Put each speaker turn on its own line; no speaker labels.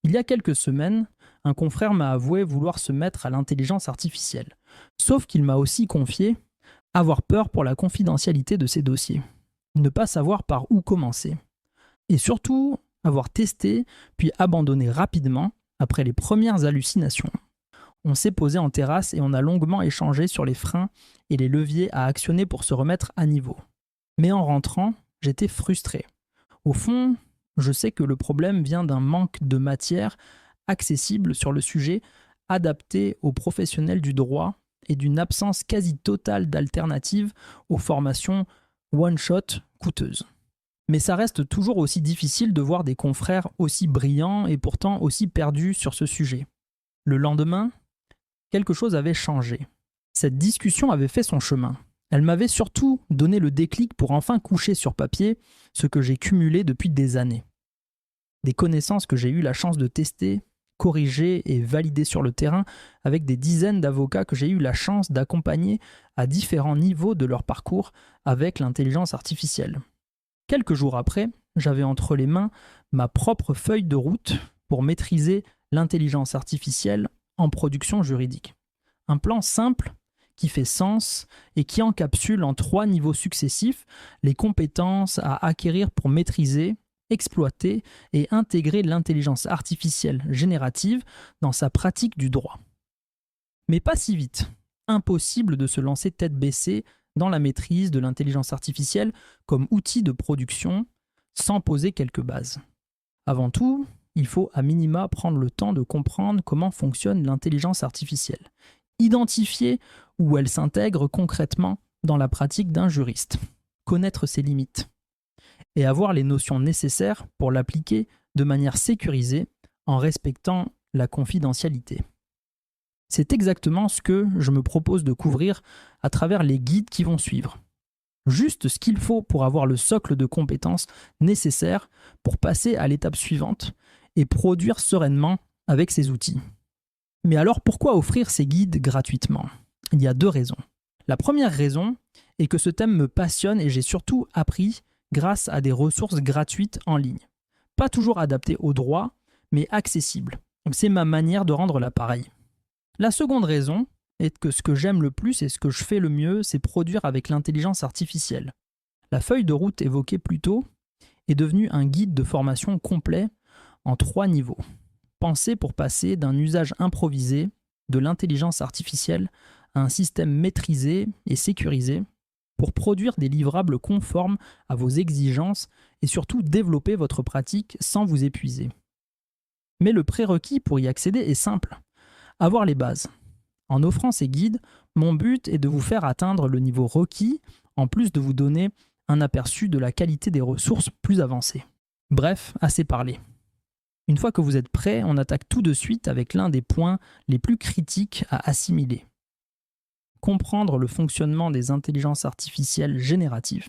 Il y a quelques semaines, un confrère m'a avoué vouloir se mettre à l'intelligence artificielle. Sauf qu'il m'a aussi confié avoir peur pour la confidentialité de ses dossiers, ne pas savoir par où commencer, et surtout avoir testé puis abandonné rapidement après les premières hallucinations. On s'est posé en terrasse et on a longuement échangé sur les freins et les leviers à actionner pour se remettre à niveau. Mais en rentrant, j'étais frustré. Au fond, je sais que le problème vient d'un manque de matière accessible sur le sujet, adapté aux professionnels du droit et d'une absence quasi totale d'alternatives aux formations one-shot coûteuses. Mais ça reste toujours aussi difficile de voir des confrères aussi brillants et pourtant aussi perdus sur ce sujet. Le lendemain, quelque chose avait changé. Cette discussion avait fait son chemin. Elle m'avait surtout donné le déclic pour enfin coucher sur papier ce que j'ai cumulé depuis des années. Des connaissances que j'ai eu la chance de tester, corriger et valider sur le terrain avec des dizaines d'avocats que j'ai eu la chance d'accompagner à différents niveaux de leur parcours avec l'intelligence artificielle. Quelques jours après, j'avais entre les mains ma propre feuille de route pour maîtriser l'intelligence artificielle en production juridique. Un plan simple qui fait sens et qui encapsule en 3 niveaux successifs les compétences à acquérir pour maîtriser, exploiter et intégrer l'intelligence artificielle générative dans sa pratique du droit. Mais pas si vite. Impossible de se lancer tête baissée dans la maîtrise de l'intelligence artificielle comme outil de production sans poser quelques bases. Avant tout, il faut à minima prendre le temps de comprendre comment fonctionne l'intelligence artificielle, identifier où elle s'intègre concrètement dans la pratique d'un juriste, connaître ses limites et avoir les notions nécessaires pour l'appliquer de manière sécurisée en respectant la confidentialité. C'est exactement ce que je me propose de couvrir à travers les guides qui vont suivre. Juste ce qu'il faut pour avoir le socle de compétences nécessaires pour passer à l'étape suivante et produire sereinement avec ces outils. Mais alors pourquoi offrir ces guides gratuitement ? Il y a 2 raisons. La première raison est que ce thème me passionne et j'ai surtout appris grâce à des ressources gratuites en ligne. Pas toujours adaptées au droit, mais accessibles. C'est ma manière de rendre l'appareil. La seconde raison est que ce que j'aime le plus et ce que je fais le mieux, c'est produire avec l'intelligence artificielle. La feuille de route évoquée plus tôt est devenue un guide de formation complet en 3 niveaux. Pensé pour passer d'un usage improvisé de l'intelligence artificielle à un système maîtrisé et sécurisé pour produire des livrables conformes à vos exigences et surtout développer votre pratique sans vous épuiser. Mais le prérequis pour y accéder est simple. Avoir les bases. En offrant ces guides, mon but est de vous faire atteindre le niveau requis, en plus de vous donner un aperçu de la qualité des ressources plus avancées. Bref, assez parlé. Une fois que vous êtes prêt, on attaque tout de suite avec l'un des points les plus critiques à assimiler. Comprendre le fonctionnement des intelligences artificielles génératives.